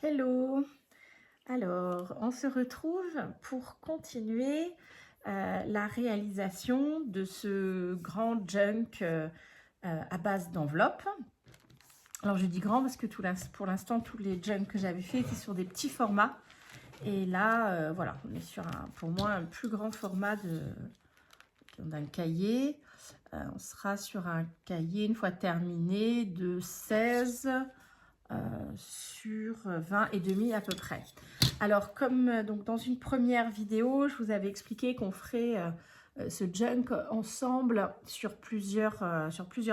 Hello! Alors, on se retrouve pour continuer la réalisation de ce grand junk à base d'enveloppe. Alors, je dis grand parce que pour l'instant, tous les junks que j'avais fait étaient sur des petits formats. Et là, voilà, on est sur, pour moi, un plus grand format d'un cahier. On sera sur un cahier, une fois terminé, de 16 sur 20 et demi à peu près. Alors, comme donc dans une première vidéo, je vous avais expliqué qu'on ferait ce junk ensemble sur plusieurs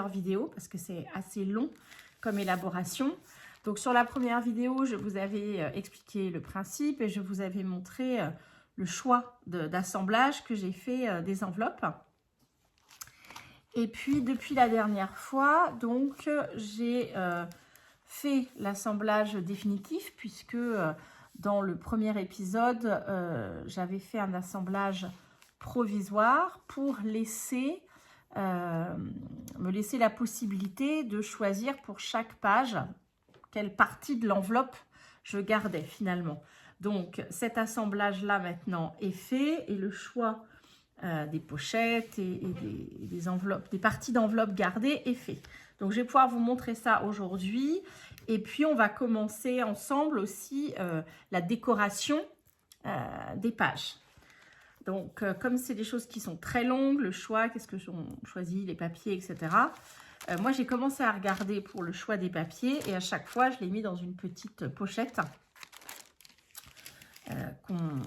vidéos parce que c'est assez long comme élaboration. Donc, sur la première vidéo, je vous avais expliqué le principe et je vous avais montré le choix d'assemblage que j'ai fait des enveloppes. Et puis, depuis la dernière fois, donc, j'ai fait l'assemblage définitif puisque dans le premier épisode, j'avais fait un assemblage provisoire pour me laisser la possibilité de choisir pour chaque page quelle partie de l'enveloppe je gardais finalement. Donc cet assemblage-là maintenant est fait et le choix des pochettes et des enveloppes, des parties d'enveloppe gardées est fait. Donc je vais pouvoir vous montrer ça aujourd'hui. Et puis on va commencer ensemble aussi la décoration des pages. Donc comme c'est des choses qui sont très longues, le choix, qu'est-ce que j'en choisis, les papiers, etc. Moi j'ai commencé à regarder pour le choix des papiers et à chaque fois je l'ai mis dans une petite pochette qu'on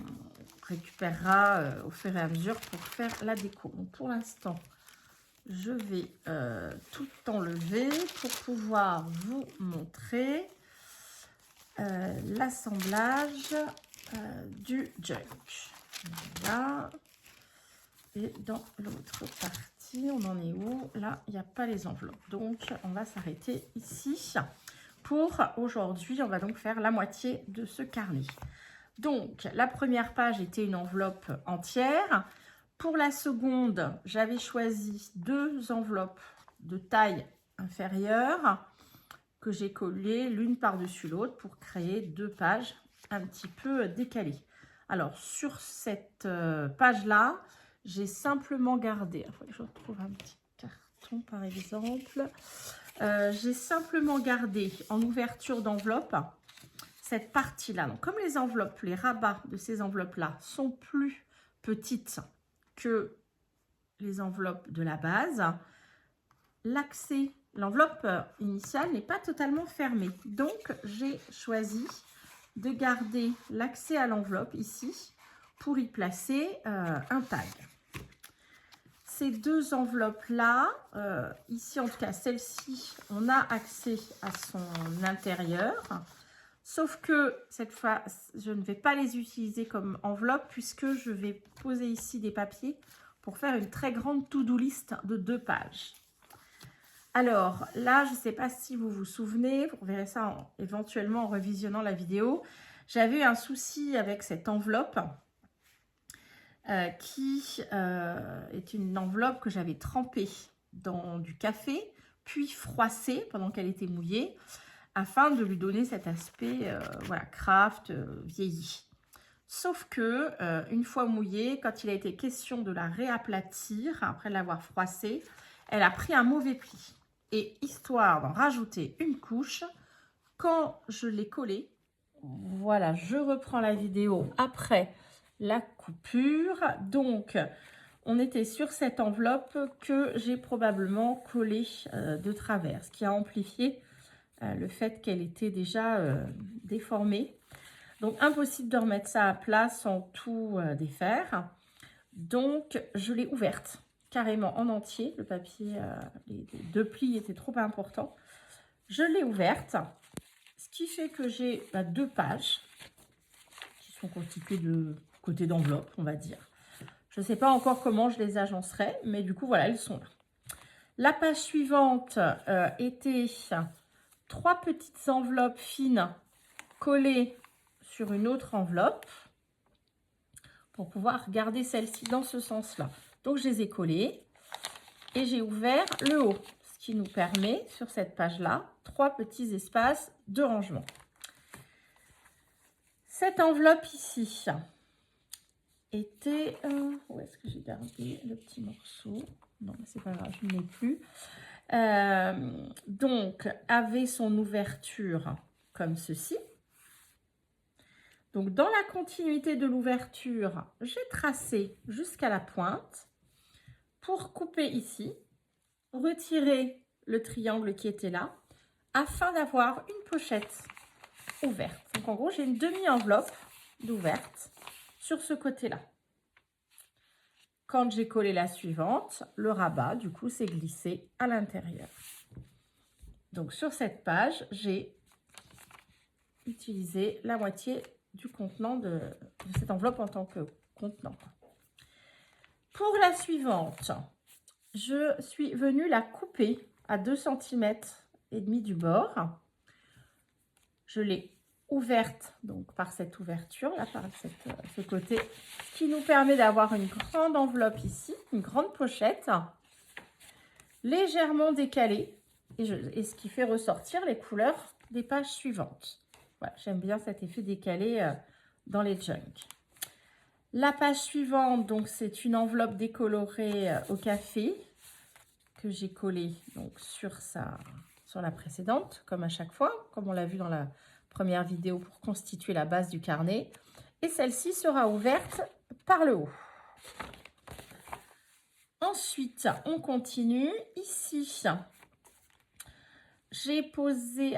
récupérera au fur et à mesure pour faire la déco. Donc pour l'instant, je vais tout enlever pour pouvoir vous montrer l'assemblage du junk. Voilà. Et dans l'autre partie, on en est où? Là, il n'y a pas les enveloppes. Donc, on va s'arrêter ici. Pour aujourd'hui, on va donc faire la moitié de ce carnet. Donc, la première page était une enveloppe entière. Pour la seconde, j'avais choisi deux enveloppes de taille inférieure que j'ai collées l'une par-dessus l'autre pour créer deux pages un petit peu décalées. Alors, sur cette page-là, j'ai simplement gardé, il faut que je retrouve un petit carton par exemple, j'ai simplement gardé en ouverture d'enveloppe cette partie-là. Donc, comme les enveloppes, les rabats de ces enveloppes-là sont plus petites que les enveloppes de la base, l'enveloppe initiale n'est pas totalement fermée. Donc, j'ai choisi de garder l'accès à l'enveloppe ici pour y placer un tag. Ces deux enveloppes-là, ici en tout cas celle-ci, on a accès à son intérieur. Sauf que cette fois, je ne vais pas les utiliser comme enveloppe puisque je vais poser ici des papiers pour faire une très grande to-do list de 2 pages. Alors là, je ne sais pas si vous vous souvenez, vous verrez ça éventuellement en revisionnant la vidéo. J'avais eu un souci avec cette enveloppe qui est une enveloppe que j'avais trempée dans du café, puis froissée pendant qu'elle était mouillée, afin de lui donner cet aspect voilà, craft, vieilli. Sauf que, une fois mouillée, quand il a été question de la réaplatir, après l'avoir froissée, elle a pris un mauvais pli. Et histoire d'en rajouter une couche, quand je l'ai collée, voilà, je reprends la vidéo après la coupure. Donc, on était sur cette enveloppe que j'ai probablement collée de travers, ce qui a amplifié le fait qu'elle était déjà déformée. Donc, impossible de remettre ça à plat sans tout défaire. Donc, je l'ai ouverte carrément en entier. Le papier, les 2 plis étaient trop importants. Je l'ai ouverte, ce qui fait que j'ai 2 pages qui sont constituées de côtés d'enveloppe, on va dire. Je ne sais pas encore comment je les agencerai, mais du coup, voilà, elles sont là. La page suivante était 3 petites enveloppes fines collées sur une autre enveloppe pour pouvoir garder celle-ci dans ce sens-là. Donc, je les ai collées et j'ai ouvert le haut, ce qui nous permet, sur cette page-là, 3 petits espaces de rangement. Cette enveloppe ici était... où est-ce que j'ai gardé le petit morceau? Non, c'est pas grave, je ne l'ai plus. Donc, avait son ouverture comme ceci. Donc, dans la continuité de l'ouverture, j'ai tracé jusqu'à la pointe pour couper ici, retirer le triangle qui était là, afin d'avoir une pochette ouverte. Donc, en gros, j'ai une demi-enveloppe d'ouverte sur ce côté-là. Quand j'ai collé la suivante, le rabat, du coup, s'est glissé à l'intérieur. Donc, sur cette page, j'ai utilisé la moitié du contenant de cette enveloppe en tant que contenant. Pour la suivante, je suis venue la couper à 2 cm et demi du bord. Je l'ai ouverte donc par cette ouverture là, par ce côté, ce qui nous permet d'avoir une grande enveloppe ici, une grande pochette légèrement décalée et ce qui fait ressortir les couleurs des pages suivantes. Voilà, j'aime bien cet effet décalé dans les junks. La page suivante, donc c'est une enveloppe décolorée au café que j'ai collée donc sur la précédente, comme à chaque fois, comme on l'a vu dans la première vidéo pour constituer la base du carnet. Et celle-ci sera ouverte par le haut. Ensuite, on continue. Ici, j'ai posé,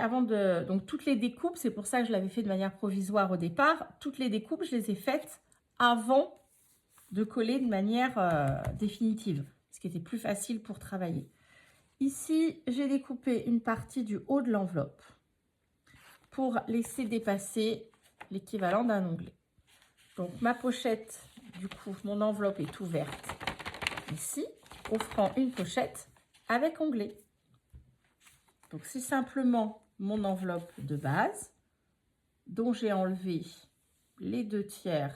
donc toutes les découpes, c'est pour ça que je l'avais fait de manière provisoire au départ, toutes les découpes, je les ai faites avant de coller de manière définitive, ce qui était plus facile pour travailler. Ici, j'ai découpé une partie du haut de l'enveloppe pour laisser dépasser l'équivalent d'un onglet. Donc, ma pochette, du coup, mon enveloppe est ouverte ici, offrant une pochette avec onglet. Donc, c'est simplement mon enveloppe de base dont j'ai enlevé les 2/3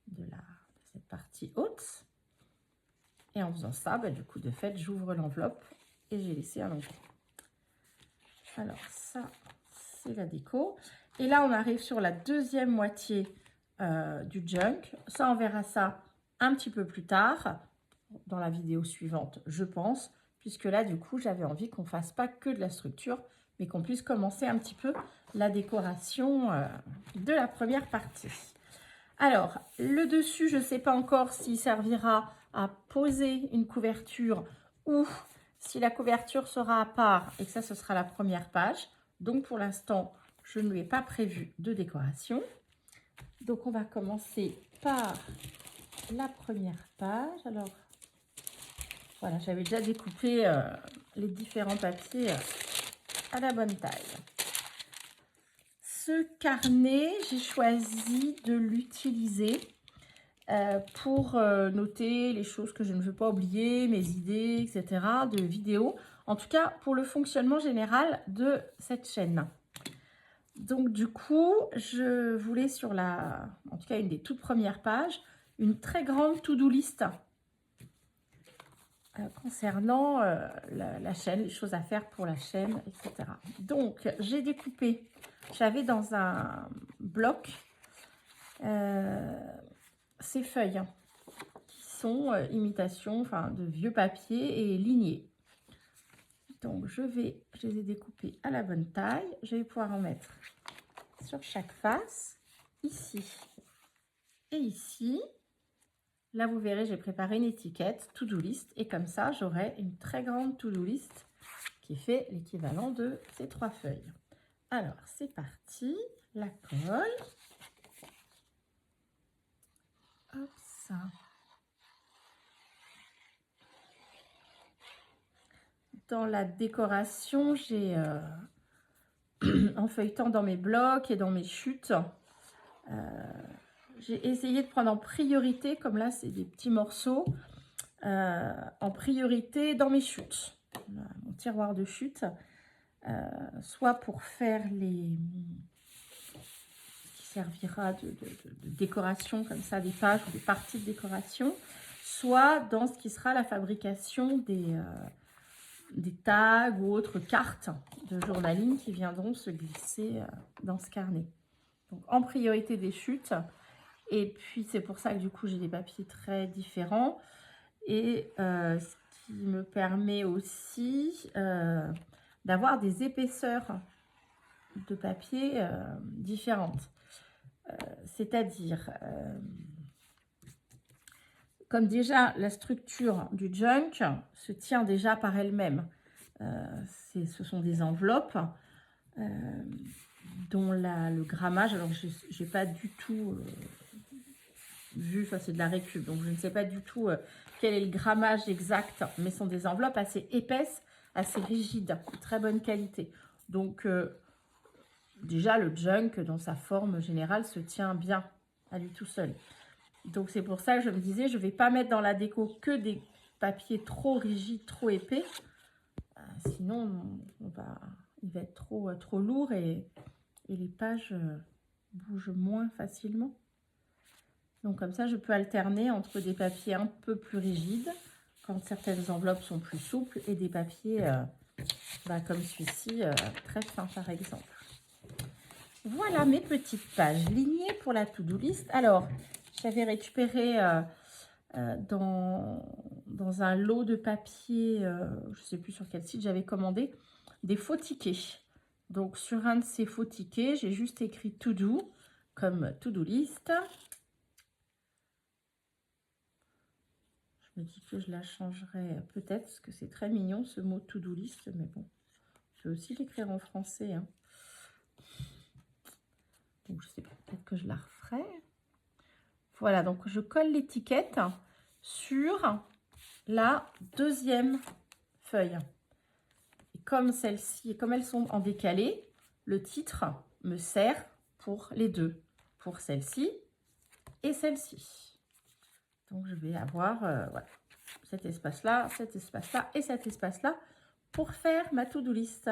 de cette partie haute. Et en faisant ça, du coup, de fait, j'ouvre l'enveloppe et j'ai laissé un onglet. Alors, ça, c'est la déco. Et là, on arrive sur la deuxième moitié du junk. Ça, on verra ça un petit peu plus tard, dans la vidéo suivante, je pense. Puisque là, du coup, j'avais envie qu'on ne fasse pas que de la structure, mais qu'on puisse commencer un petit peu la décoration de la première partie. Alors, le dessus, je ne sais pas encore s'il servira à poser une couverture ou si la couverture sera à part et que ça, ce sera la première page. Donc, pour l'instant, je ne lui ai pas prévu de décoration. Donc, on va commencer par la première page. Alors, voilà, j'avais déjà découpé les différents papiers à la bonne taille. Ce carnet, j'ai choisi de l'utiliser pour noter les choses que je ne veux pas oublier, mes idées, etc. de vidéos. En tout cas, pour le fonctionnement général de cette chaîne. Donc, du coup, je voulais sur en tout cas, une des toutes premières pages, une très grande to-do list concernant la chaîne, les choses à faire pour la chaîne, etc. Donc, j'ai découpé, j'avais dans un bloc ces feuilles qui sont imitations de vieux papier et lignés. Donc, je les ai découpées à la bonne taille. Je vais pouvoir en mettre sur chaque face, ici et ici. Là, vous verrez, j'ai préparé une étiquette to-do list et comme ça, j'aurai une très grande to-do list qui fait l'équivalent de ces 3 feuilles. Alors, c'est parti. La colle. Hop, ça. Dans la décoration, j'ai, en feuilletant dans mes blocs et dans mes chutes, j'ai essayé de prendre en priorité, comme là, c'est des petits morceaux, en priorité dans mes chutes. Mon tiroir de chute, soit pour faire ce qui servira de décoration, comme ça, des pages ou des parties de décoration, soit dans ce qui sera la fabrication des tags ou autres cartes de journaling qui viendront se glisser dans ce carnet. Donc, en priorité des chutes. Et puis, c'est pour ça que du coup, j'ai des papiers très différents. Et ce qui me permet aussi d'avoir des épaisseurs de papier différentes. C'est-à-dire, comme déjà la structure du junk se tient déjà par elle-même. Ce sont des enveloppes dont le grammage, alors je n'ai pas du tout vu, ça c'est de la récup, donc je ne sais pas du tout quel est le grammage exact, mais ce sont des enveloppes assez épaisses, assez rigides, de très bonne qualité. Donc déjà le junk dans sa forme générale se tient bien à lui tout seul. Donc c'est pour ça que je me disais, je ne vais pas mettre dans la déco que des papiers trop rigides, trop épais. Sinon, il va être trop lourd et les pages bougent moins facilement. Donc comme ça, je peux alterner entre des papiers un peu plus rigides, quand certaines enveloppes sont plus souples, et des papiers comme celui-ci, très fin par exemple. Voilà mes petites pages lignées pour la to-do list. Alors, j'avais récupéré dans un lot de papier, je ne sais plus sur quel site, j'avais commandé des faux tickets. Donc, sur un de ces faux tickets, j'ai juste écrit to do comme to-do list. Je me dis que je la changerai peut-être, parce que c'est très mignon ce mot to-do list, mais bon, je peux aussi l'écrire en français. Hein. Donc, je sais pas, peut-être que je la referai. Voilà, donc je colle l'étiquette sur la deuxième feuille. Et comme celle-ci, comme elles sont en décalé, le titre me sert pour les deux, pour celle-ci et celle-ci. Donc je vais avoir voilà, cet espace-là et cet espace-là pour faire ma to-do list.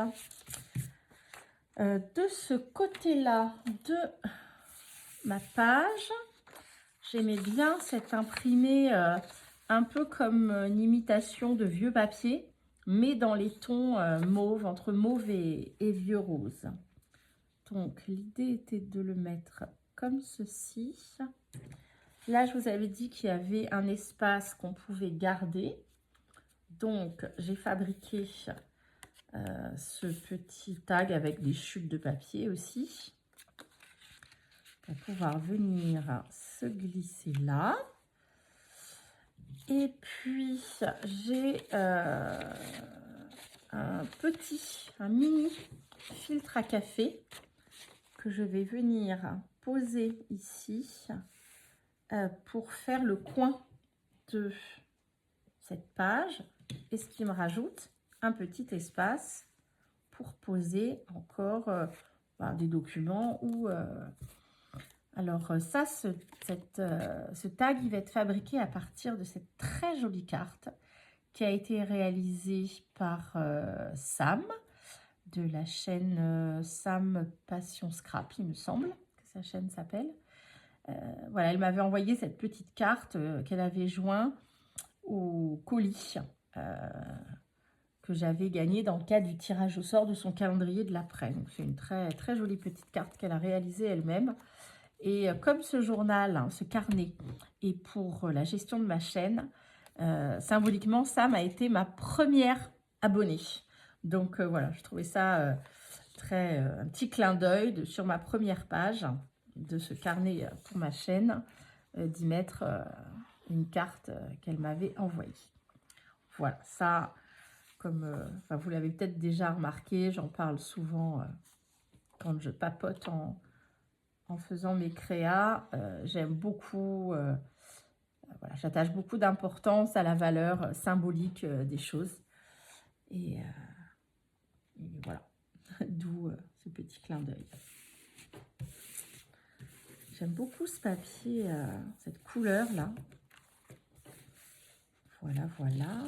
De ce côté-là de ma page, j'aimais bien cet imprimé un peu comme une imitation de vieux papier, mais dans les tons mauve, entre mauve et vieux rose. Donc, l'idée était de le mettre comme ceci. Là, je vous avais dit qu'il y avait un espace qu'on pouvait garder. Donc, j'ai fabriqué ce petit tag avec des chutes de papier aussi, pour pouvoir venir se glisser là. Et puis, j'ai un mini filtre à café que je vais venir poser ici pour faire le coin de cette page. Et ce qui me rajoute un petit espace pour poser encore des documents ou... Alors ça, ce tag, il va être fabriqué à partir de cette très jolie carte qui a été réalisée par Sam, de la chaîne Sam Passion Scrap, il me semble que sa chaîne s'appelle. Voilà, elle m'avait envoyé cette petite carte qu'elle avait joint au colis que j'avais gagné dans le cadre du tirage au sort de son calendrier de l'après. Donc c'est une très, très jolie petite carte qu'elle a réalisée elle-même. Et comme ce journal, ce carnet, est pour la gestion de ma chaîne, symboliquement, Sam a été ma première abonnée. Donc voilà, je trouvais ça un petit clin d'œil sur ma première page de ce carnet pour ma chaîne, d'y mettre une carte qu'elle m'avait envoyée. Voilà, ça, comme vous l'avez peut-être déjà remarqué, j'en parle souvent quand je papote en faisant mes créas. J'aime beaucoup, voilà, j'attache beaucoup d'importance à la valeur symbolique des choses. Et voilà, d'où ce petit clin d'œil. J'aime beaucoup ce papier, cette couleur-là. Voilà, voilà.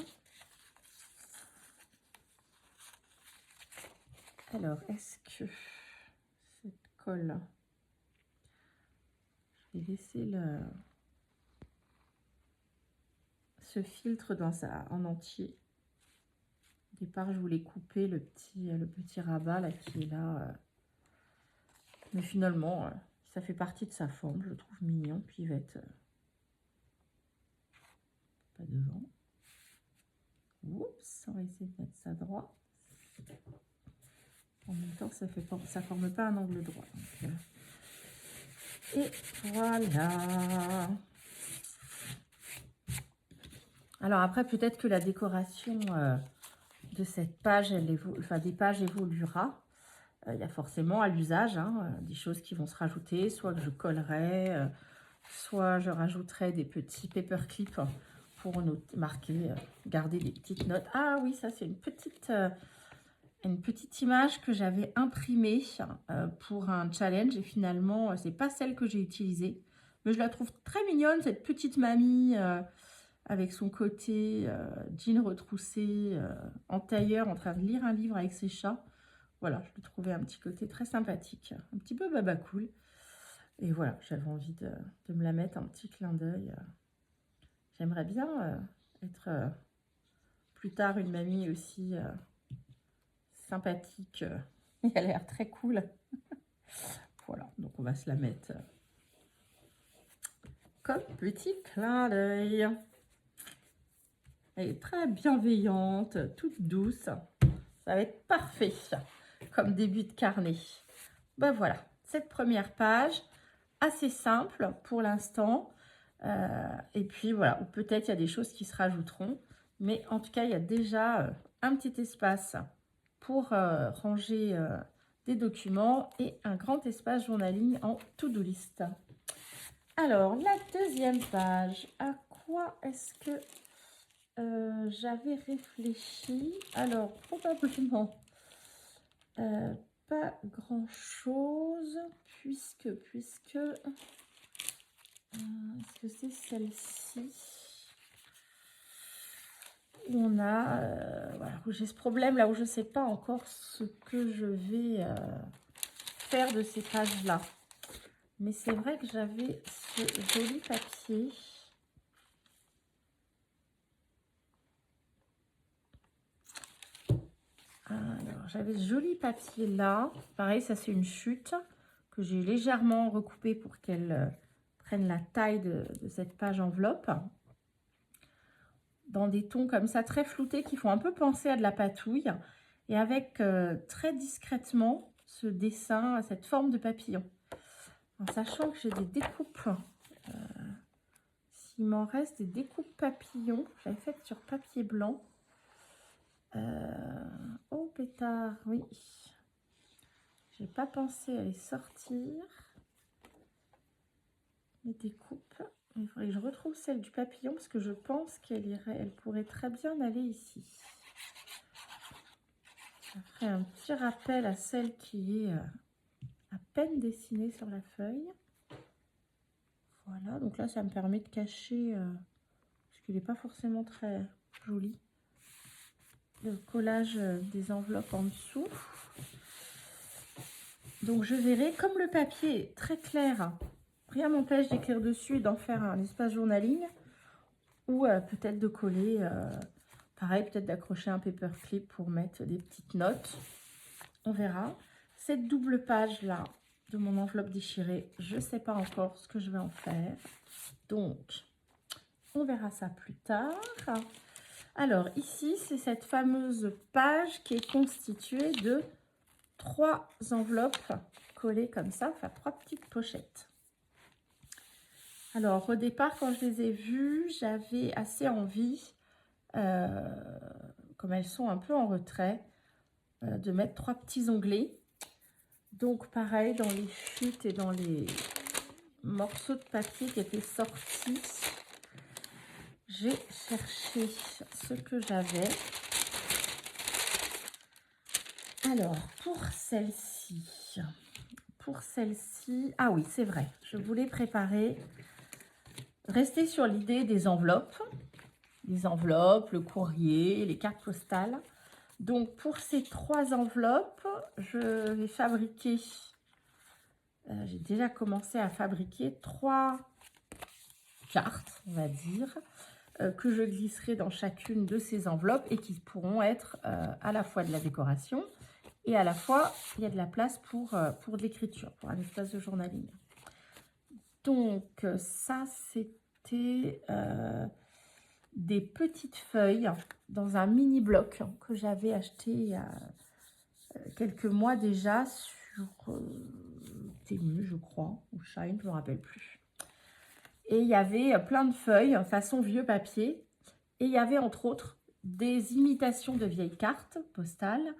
Alors, est-ce que cette colle... Je vais laisser ce filtre en entier. Au départ, je voulais couper le petit rabat là, qui est là. Mais finalement, Ça fait partie de sa forme, je le trouve mignon, pivette. Pas devant. Oups, on va essayer de mettre ça droit. En même temps, ça forme pas un angle droit. Donc, et voilà. Alors après, peut-être que la décoration de cette page, des pages évoluera. Il y a forcément à l'usage des choses qui vont se rajouter, soit que je collerai, soit je rajouterai des petits paperclips pour marquer, garder des petites notes. Ah oui, ça c'est une petite image que j'avais imprimée pour un challenge et finalement c'est pas celle que j'ai utilisée, mais je la trouve très mignonne, cette petite mamie avec son côté jean retroussé en tailleur en train de lire un livre avec ses chats. Voilà, je l'ai trouvé un petit côté très sympathique, un petit peu baba cool. Et voilà, j'avais envie de me la mettre, un petit clin d'œil. J'aimerais bien être plus tard une mamie aussi sympathique. Elle a l'air très cool. Voilà, donc on va se la mettre comme petit clin d'œil. Elle est très bienveillante, toute douce. Ça va être parfait comme début de carnet. Ben voilà, cette première page, assez simple pour l'instant. Et puis voilà, ou peut-être il y a des choses qui se rajouteront. Mais en tout cas, il y a déjà un petit espace pour ranger des documents et un grand espace journaling en to-do list. Alors, la deuxième page, à quoi est-ce que j'avais réfléchi? Alors, probablement pas grand-chose, puisque est-ce que c'est celle-ci où on a, voilà, où j'ai ce problème là où je ne sais pas encore ce que je vais faire de ces pages-là. Mais c'est vrai que j'avais ce joli papier. Alors, j'avais ce joli papier là. Pareil, ça c'est une chute que j'ai légèrement recoupée pour qu'elle prenne la taille de cette page enveloppe. Dans des tons comme ça, très floutés, qui font un peu penser à de la patouille. Et avec très discrètement ce dessin, cette forme de papillon. En sachant que j'ai des découpes. S'il m'en reste des découpes papillons, j'avais fait sur papier blanc. Oh pétard, oui. J'ai pas pensé à les sortir. Les découpes. Il faudrait que je retrouve celle du papillon parce que je pense elle pourrait très bien aller ici. Ça ferait un petit rappel à celle qui est à peine dessinée sur la feuille. Voilà, donc là ça me permet de cacher, parce qu'il n'est pas forcément très joli, le collage des enveloppes en dessous. Donc je verrai, comme le papier est très clair, rien m'empêche d'écrire dessus et d'en faire un espace journaling, ou peut-être de coller, pareil, peut-être d'accrocher un paperclip pour mettre des petites notes. On verra. Cette double page là de mon enveloppe déchirée, je ne sais pas encore ce que je vais en faire. Donc, on verra ça plus tard. Alors, ici, c'est cette fameuse page qui est constituée de 3 enveloppes collées comme ça, enfin 3 petites pochettes. Alors, au départ, quand je les ai vues, j'avais assez envie, comme elles sont un peu en retrait, de mettre 3 petits onglets. Donc, pareil, dans les chutes et dans les morceaux de papier qui étaient sortis, j'ai cherché ce que j'avais. Alors, pour celle-ci, ah oui, c'est vrai, je voulais rester sur l'idée des enveloppes, le courrier, les cartes postales. Donc, pour ces 3 enveloppes, je vais fabriquer, j'ai déjà commencé à fabriquer 3 cartes, on va dire, que je glisserai dans chacune de ces enveloppes et qui pourront être à la fois de la décoration et à la fois, il y a de la place pour de l'écriture, pour un espace de journaling. Donc, ça, c'était des petites feuilles dans un mini bloc que j'avais acheté il y a quelques mois déjà sur Temu, je crois, ou Shine, je ne me rappelle plus. Et il y avait plein de feuilles, façon vieux papier. Et il y avait entre autres des imitations de vieilles cartes postales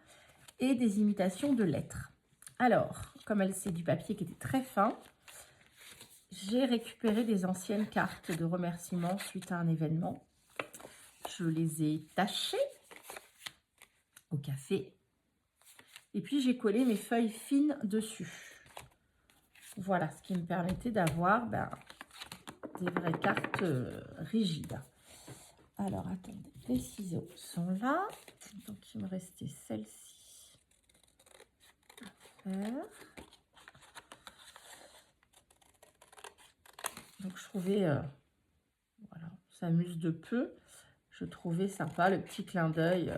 et des imitations de lettres. Alors, comme c'est du papier qui était très fin, j'ai récupéré des anciennes cartes de remerciements suite à un événement. Je les ai tachées au café. Et puis, j'ai collé mes feuilles fines dessus. Voilà, ce qui me permettait d'avoir des vraies cartes rigides. Alors, attendez, les ciseaux sont là. Donc, il me restait celle-ci à faire. Donc, je trouvais, voilà, on s'amuse de peu. Je trouvais sympa le petit clin d'œil.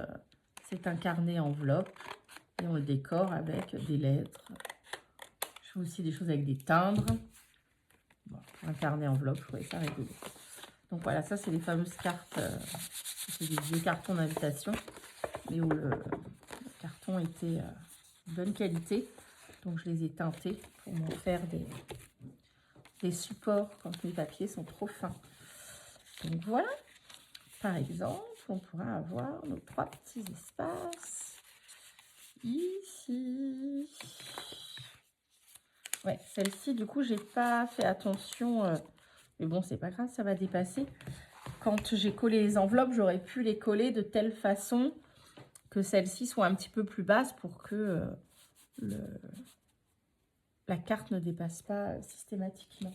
C'est un carnet enveloppe et on le décore avec des lettres. Je fais aussi des choses avec des timbres. Bon, un carnet enveloppe, je trouvais ça rigolo. Donc voilà, ça c'est les fameuses cartes. C'est des vieux cartons d'invitation, mais où le carton était de bonne qualité. Donc je les ai teintés pour m'en faire des supports quand mes papiers sont trop fins. Donc voilà, par exemple, on pourra avoir nos 3 petits espaces ici. Ouais, celle-ci, du coup, j'ai pas fait attention, mais bon, c'est pas grave, ça va dépasser. Quand j'ai collé les enveloppes, j'aurais pu les coller de telle façon que celle-ci soit un petit peu plus basse pour que la carte ne dépasse pas systématiquement.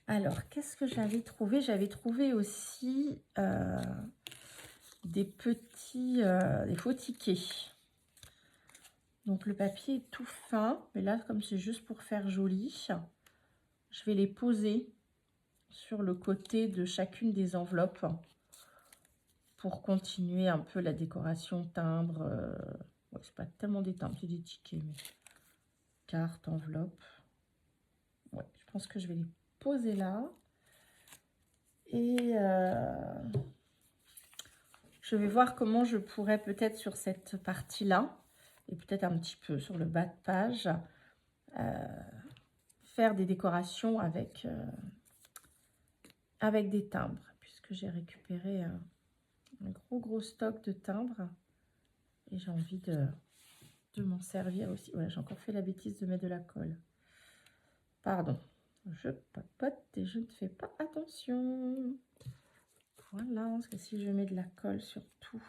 Alors, qu'est-ce que j'avais trouvé? J'avais trouvé aussi des faux tickets. Donc, le papier est tout fin, mais là, comme c'est juste pour faire joli, je vais les poser sur le côté de chacune des enveloppes pour continuer un peu la décoration timbre. Ouais, c'est pas tellement des timbres, c'est des tickets, mais carte, enveloppe. Ouais, je pense que je vais les poser là. Et je vais voir comment je pourrais peut-être sur cette partie-là, et peut-être un petit peu sur le bas de page, faire des décorations avec des timbres, puisque j'ai récupéré un gros stock de timbres et j'ai envie de m'en servir aussi. Voilà, j'ai encore fait la bêtise de mettre de la colle. Pardon, je papote et je ne fais pas attention. Voilà, parce que si je mets de la colle sur tout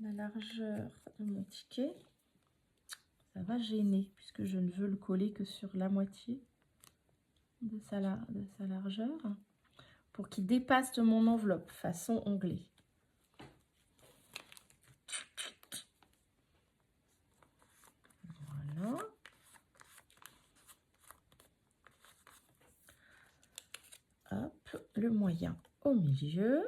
la largeur de mon ticket, ça va gêner puisque je ne veux le coller que sur la moitié de sa largeur pour qu'il dépasse de mon enveloppe façon onglet. Voilà. Hop, le moyen au milieu.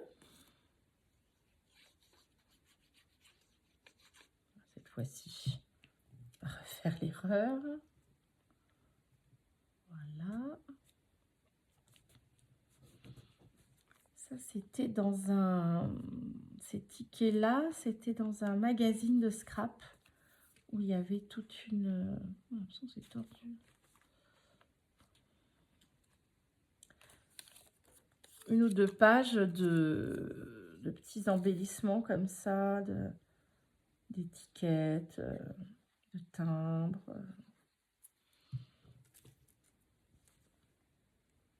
Cette fois-ci, on va refaire l'erreur. Voilà. Ça, c'était dans un... Ces tickets-là, c'était dans un magazine de scrap où il y avait toute une... Oh, c'est tordu. Une ou deux pages de petits embellissements comme ça, d'étiquettes, de timbres,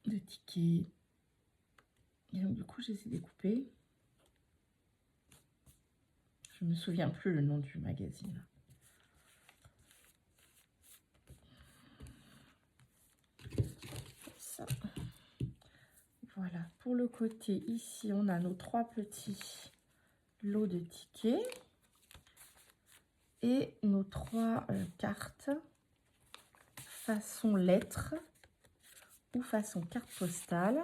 de tickets. Et donc, du coup, j'ai essayé de découper. Je ne me souviens plus le nom du magazine. Ça. Voilà, pour le côté, ici, on a nos 3 petits lots de tickets et nos 3 cartes façon lettre ou façon carte postale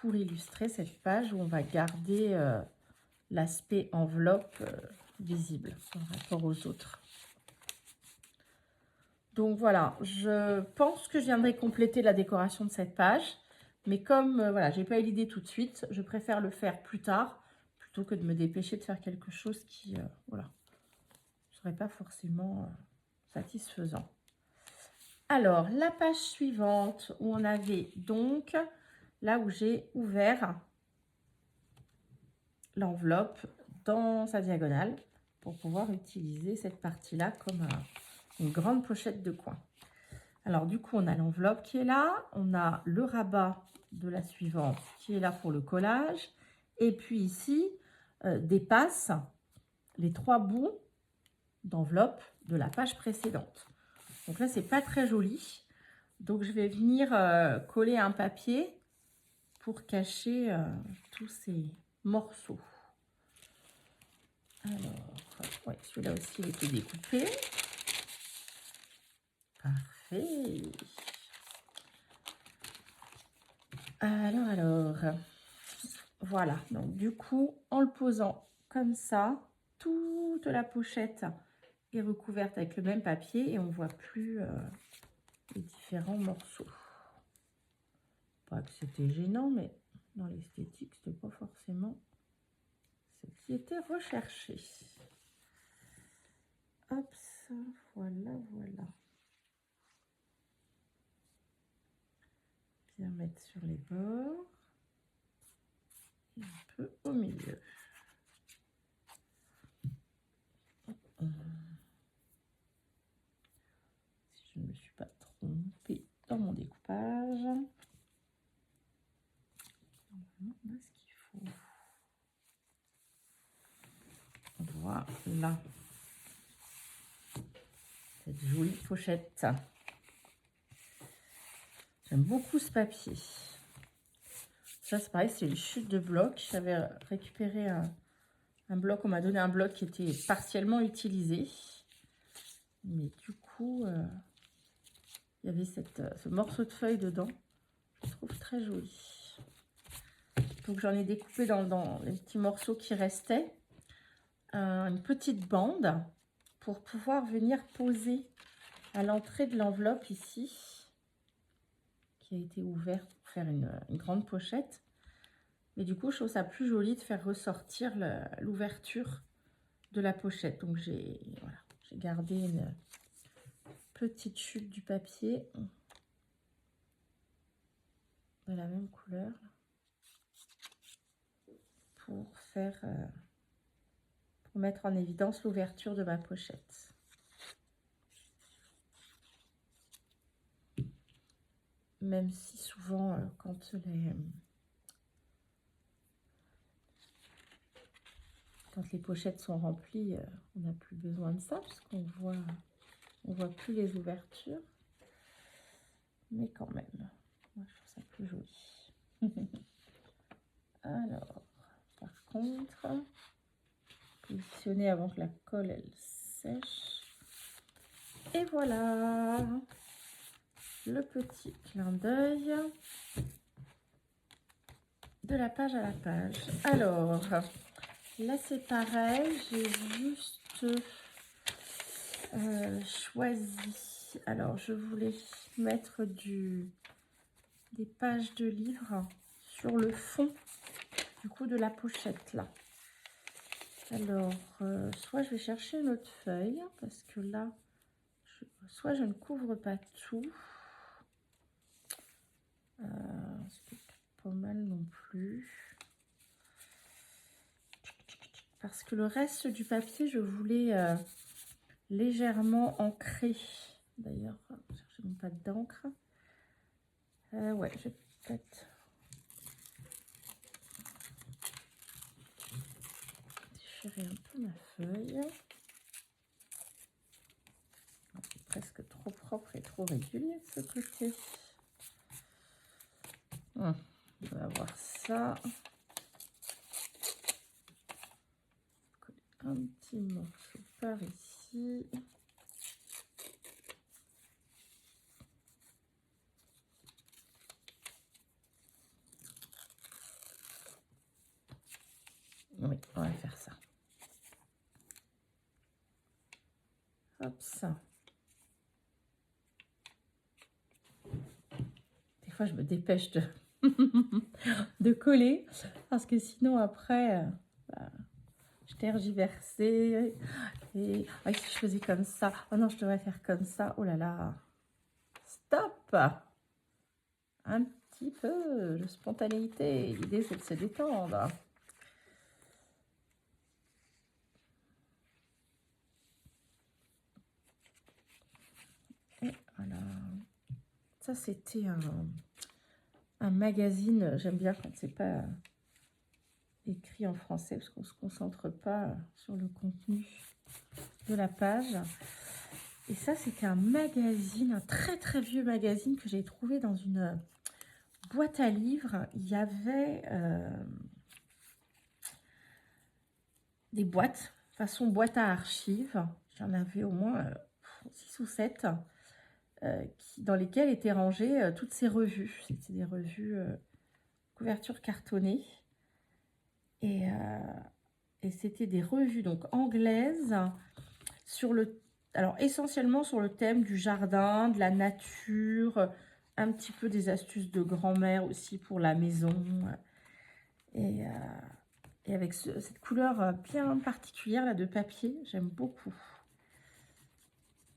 pour illustrer cette page où on va garder l'aspect enveloppe visible par rapport aux autres. Donc voilà, je pense que je viendrai compléter la décoration de cette page. Mais comme voilà, j'ai pas eu l'idée tout de suite, je préfère le faire plus tard plutôt que de me dépêcher de faire quelque chose qui voilà, ne serait pas forcément satisfaisant. Alors, la page suivante où on avait donc là où j'ai ouvert l'enveloppe dans sa diagonale pour pouvoir utiliser cette partie-là comme une grande pochette de coin. Alors, du coup, on a l'enveloppe qui est là, on a le rabat de la suivante qui est là pour le collage, et puis ici, dépasse les 3 bouts d'enveloppe de la page précédente. Donc là, c'est pas très joli. Donc, je vais venir coller un papier pour cacher tous ces morceaux. Alors, ouais, celui-là aussi, il était découpé. Parfait. Alors, voilà. Donc, du coup, en le posant comme ça, toute la pochette est recouverte avec le même papier et on ne voit plus les différents morceaux. Pas que c'était gênant, mais dans l'esthétique, c'était pas forcément ce qui était recherché. Hop, ça, voilà, voilà. Bien mettre sur les bords et un peu au milieu. Si je ne me suis pas trompée dans mon découpage. Normalement, on a ce qu'il faut. Voilà. Cette jolie pochette. J'aime beaucoup ce papier. Ça, c'est pareil, c'est une chute de bloc. J'avais récupéré un bloc. On m'a donné un bloc qui était partiellement utilisé. Mais du coup, il y avait ce morceau de feuille dedans. Je trouve très joli. Donc, j'en ai découpé dans les petits morceaux qui restaient. Une petite bande pour pouvoir venir poser à l'entrée de l'enveloppe ici, qui a été ouverte pour faire une grande pochette. Mais du coup, je trouve ça plus joli de faire ressortir l'ouverture de la pochette. Donc, j'ai gardé une petite chute du papier de la même couleur pour faire pour mettre en évidence l'ouverture de ma pochette. Même si souvent, quand les pochettes sont remplies, on n'a plus besoin de ça parce qu'on voit plus les ouvertures. Mais quand même, moi je trouve ça plus joli. Alors, par contre, positionner avant que la colle elle sèche. Et voilà le petit clin d'œil de la page à la page. Alors, là c'est pareil, j'ai juste choisi. Alors, je voulais mettre des pages de livres sur le fond du coup de la pochette là. Alors, soit je vais chercher une autre feuille parce que là, soit je ne couvre pas tout. C'est pas mal non plus. Parce que le reste du papier, je voulais légèrement ancrer. D'ailleurs, je cherche mon pâte d'encre. Ouais, je vais peut-être déchirer un peu ma feuille. C'est presque trop propre et trop régulier de ce côté. On va voir ça. Un petit morceau par ici. Oui, on va faire ça. Hop ça. fois, je me dépêche de, de coller parce que sinon, après, bah, je tergiversais. Et ah, si je faisais comme ça, oh non, je devrais faire comme ça. Oh là là, stop! Un petit peu de spontanéité. L'idée, c'est de se détendre. Et voilà. Ça, c'était un magazine. J'aime bien quand c'est pas écrit en français parce qu'on ne se concentre pas sur le contenu de la page. Et ça, c'était un magazine, un très très vieux magazine que j'ai trouvé dans une boîte à livres. Il y avait des boîtes, façon boîte à archives. J'en avais au moins 6 ou 7 dans lesquelles étaient rangées toutes ces revues. C'était des revues couverture cartonnée. Et c'était des revues donc anglaises alors essentiellement sur le thème du jardin, de la nature, un petit peu des astuces de grand-mère aussi pour la maison. Et avec cette couleur bien particulière là de papier, j'aime beaucoup.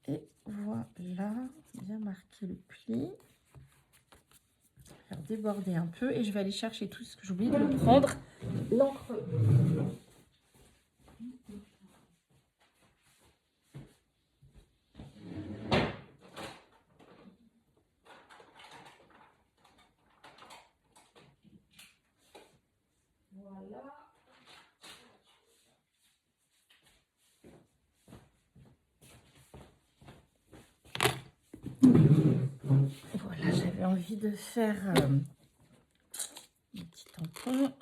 Et voilà, bien marquer le pli. Faire déborder un peu et je vais aller chercher tout ce que j'ai oublié de prendre. L'encre. Voilà. Voilà, j'avais envie de faire un petit tampon.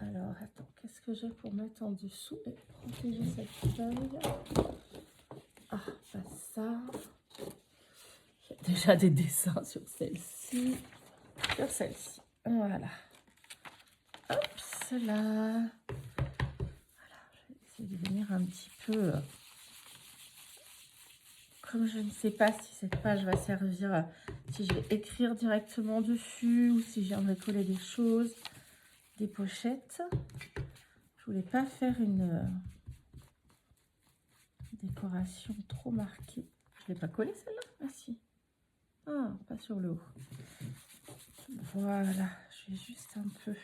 Alors, attends, qu'est-ce que j'ai pour mettre en dessous et protéger cette feuille? Ah, pas ça. J'ai déjà des dessins sur celle-ci. Sur celle-ci. Voilà. Hop, cela. Voilà, je vais essayer de venir un petit peu... Comme je ne sais pas si cette page va servir, si je vais écrire directement dessus ou si je viendrai coller des choses, des pochettes. Je voulais pas faire une décoration trop marquée. Je ne l'ai pas collée celle-là? Ah si. Ah, pas sur le haut. Voilà, je vais juste un peu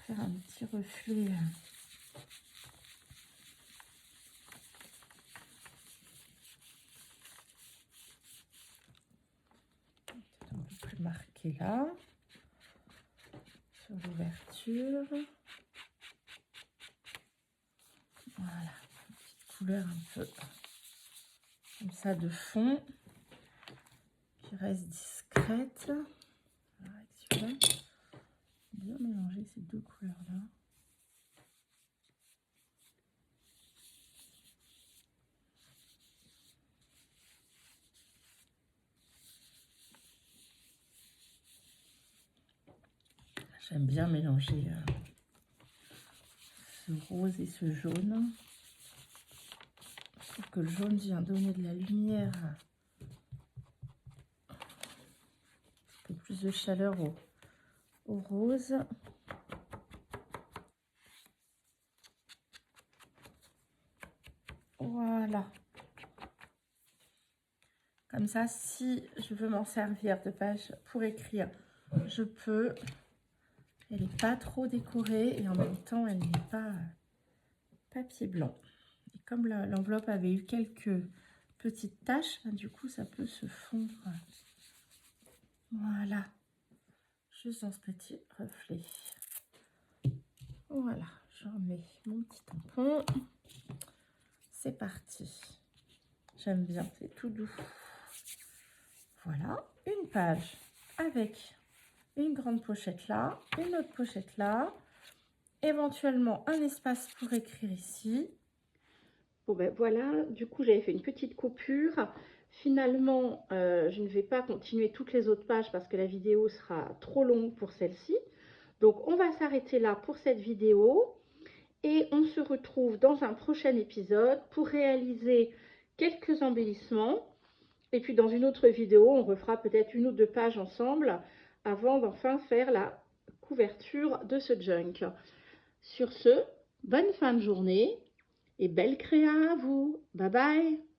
faire un petit reflet. Un peu plus marqué là. Sur l'ouverture. Voilà, une petite couleur un peu comme ça de fond. Qui reste discrète. Avec celui-là. Bien mélanger ces deux couleurs-là. J'aime bien mélanger ce rose et ce jaune. Je trouve que le jaune vient donner de la lumière, un peu plus de chaleur au rose. Voilà. Comme ça, si je veux m'en servir de page pour écrire, je peux. Elle n'est pas trop décorée et en même temps, elle n'est pas papier blanc. Et comme l'enveloppe avait eu quelques petites taches, du coup, ça peut se fondre. Voilà. Juste dans ce petit reflet. Voilà. J'en mets mon petit tampon. C'est parti. J'aime bien, c'est tout doux. Voilà, une page avec une grande pochette là, une autre pochette là, éventuellement un espace pour écrire ici. Bon ben voilà, du coup j'avais fait une petite coupure. Finalement, je ne vais pas continuer toutes les autres pages parce que la vidéo sera trop longue pour celle-ci. Donc on va s'arrêter là pour cette vidéo. Et on se retrouve dans un prochain épisode pour réaliser quelques embellissements. Et puis dans une autre vidéo, on refera peut-être 1 ou 2 pages ensemble avant d'enfin faire la couverture de ce junk. Sur ce, bonne fin de journée et belle créa à vous. Bye bye!